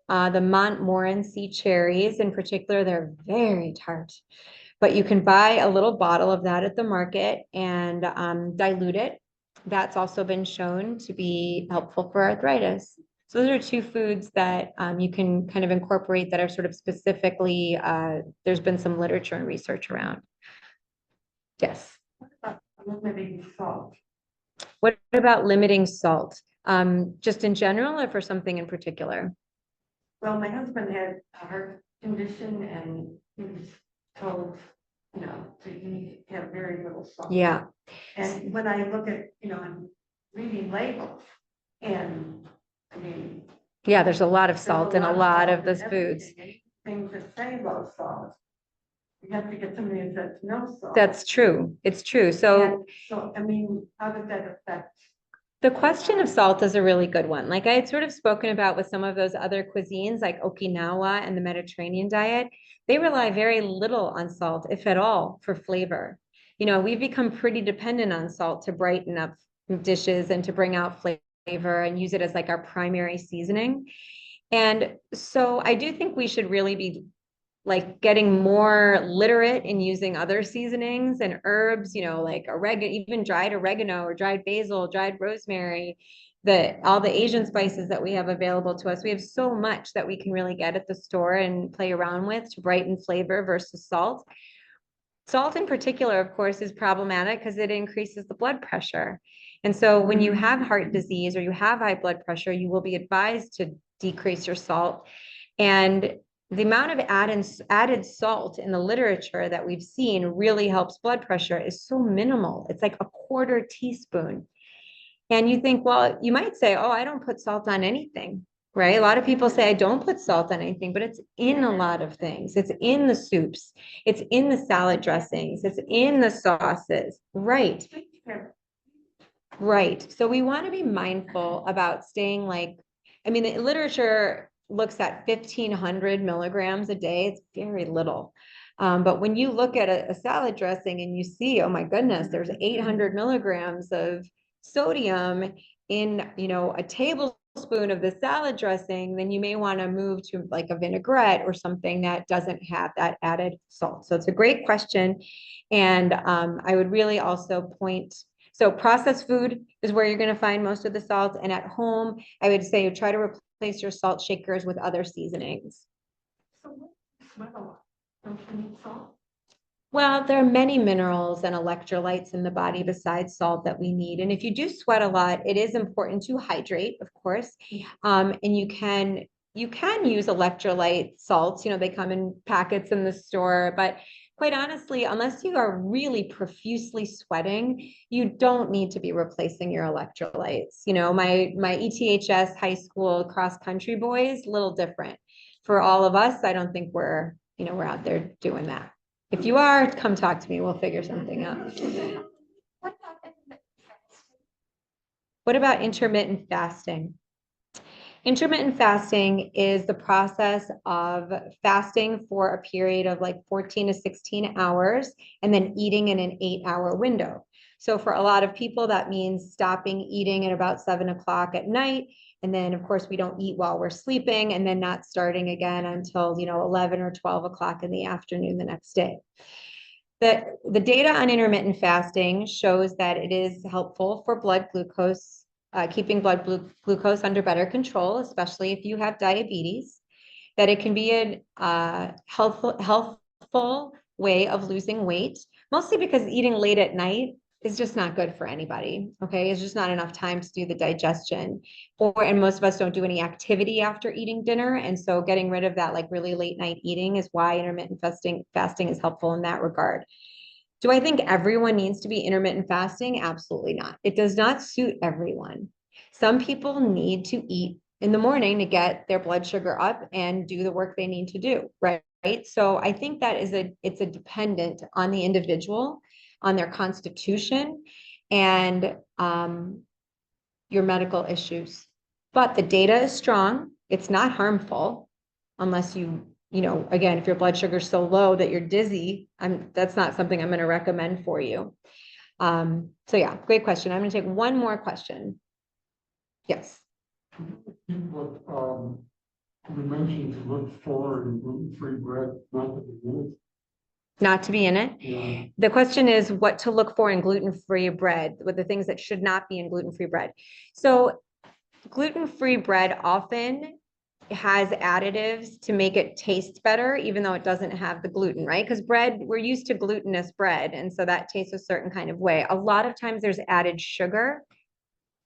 the Montmorency cherries in particular, they're very tart. But you can buy a little bottle of that at the market and dilute it. That's also been shown to be helpful for arthritis. So those are two foods that you can kind of incorporate that are sort of specifically, there's been some literature and research around. Yes. Limiting salt. What about limiting salt? Just in general or for something in particular? Well, my husband had a heart condition and he was told, to have very little salt. Yeah. And when I look at, I'm reading labels and I mean. Yeah, there's a lot of salt in a lot of those foods. Things that say low salt. You have to get somebody that says no salt. That's true. It's true. So I mean, how does that affect? the question of salt is a really good one. Like I had sort of spoken about with some of those other cuisines like Okinawa and the Mediterranean diet, they rely very little on salt, if at all, for flavor. We've become pretty dependent on salt to brighten up dishes and to bring out flavor and use it as like our primary seasoning. And so I do think we should really be like getting more literate in using other seasonings and herbs, like oregano, even dried oregano or dried basil, dried rosemary, all the Asian spices that we have available to us. We have so much that we can really get at the store and play around with to brighten flavor versus salt. Salt in particular, of course, is problematic because it increases the blood pressure. And so when you have heart disease or you have high blood pressure, you will be advised to decrease your salt. And the amount of added salt in the literature that we've seen really helps blood pressure is so minimal. It's like a quarter teaspoon. And you think, well, you might say, oh, I don't put salt on anything. right? A lot of people say I don't put salt on anything, but it's in a lot of things. It's in the soups, it's in the salad dressings, it's in the sauces, right? Right. So we want to be mindful about staying like, I mean, the literature looks at 1,500 milligrams a day. It's very little. But when you look at a salad dressing and you see, oh my goodness, there's 800 milligrams of sodium in, a tablespoon of the salad dressing, then you may want to move to like a vinaigrette or something that doesn't have that added salt. So it's a great question. And I would really also point, so processed food is where you're going to find most of the salt. And at home, I would say try to replace your salt shakers with other seasonings. So what sweat a lot? Don't you need salt? Well, there are many minerals and electrolytes in the body besides salt that we need. And if you do sweat a lot, it is important to hydrate, of course. And you can use electrolyte salts. They come in packets in the store, but quite honestly, unless you are really profusely sweating, you don't need to be replacing your electrolytes. My ETHS high school cross country boys, a little different. For all of us, I don't think we're out there doing that. If you are, come talk to me. We'll figure something out. What about intermittent fasting? Intermittent fasting is the process of fasting for a period of like 14 to 16 hours and then eating in an 8-hour window. So for a lot of people, that means stopping eating at about 7 o'clock at night. And then, of course, we don't eat while we're sleeping and then not starting again until, 11 or 12 o'clock in the afternoon the next day. The data on intermittent fasting shows that it is helpful for blood glucose, keeping blood glucose under better control, especially if you have diabetes, that it can be a healthful way of losing weight, mostly because eating late at night is just not good for anybody. Okay. It's just not enough time to do the digestion and most of us don't do any activity after eating dinner. And so getting rid of that like really late night eating is why intermittent fasting is helpful in that regard. Do I think everyone needs to be intermittent fasting? Absolutely not. It does not suit everyone. Some people need to eat in the morning to get their blood sugar up and do the work they need to do, right? So I think that it's a dependent on the individual, on their constitution and your medical issues. But the data is strong. It's not harmful unless again, if your blood sugar is so low that you're dizzy, that's not something I'm going to recommend for you. So yeah, great question. I'm going to take one more question. Yes. What you mentioned to look for in gluten-free bread, not to be in it. Not to be in it. Yeah. The question is what to look for in gluten-free bread, with the things that should not be in gluten-free bread. So gluten-free bread often has additives to make it taste better, even though it doesn't have the gluten, right? Because bread, we're used to glutinous bread. And so that tastes a certain kind of way. A lot of times there's added sugar,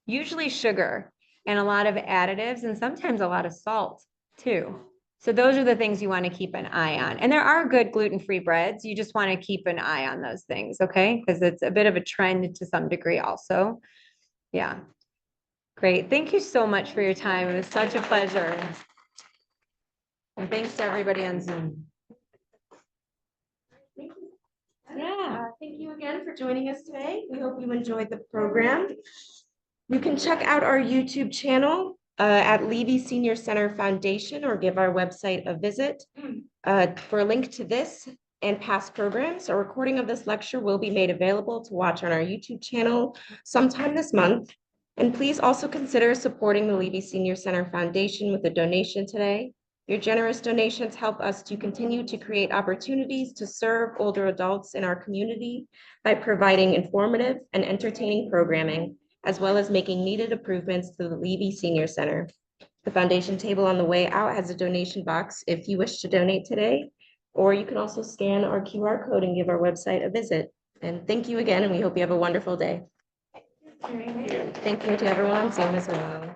usually sugar, and a lot of additives, and sometimes a lot of salt too. So those are the things you want to keep an eye on. And there are good gluten-free breads. You just want to keep an eye on those things, okay? Because it's a bit of a trend to some degree also. Yeah. Great. Thank you so much for your time. It was such a pleasure. And thanks to everybody on Zoom. Yeah, thank you again for joining us today. We hope you enjoyed the program. You can check out our YouTube channel at Levy Senior Center Foundation or give our website a visit. For a link to this and past programs, a recording of this lecture will be made available to watch on our YouTube channel sometime this month. And please also consider supporting the Levy Senior Center Foundation with a donation today. Your generous donations help us to continue to create opportunities to serve older adults in our community by providing informative and entertaining programming, as well as making needed improvements to the Levy Senior Center. The foundation table on the way out has a donation box if you wish to donate today, or you can also scan our QR code and give our website a visit. And thank you again, and we hope you have a wonderful day. Thank you to everyone on Zoom as well.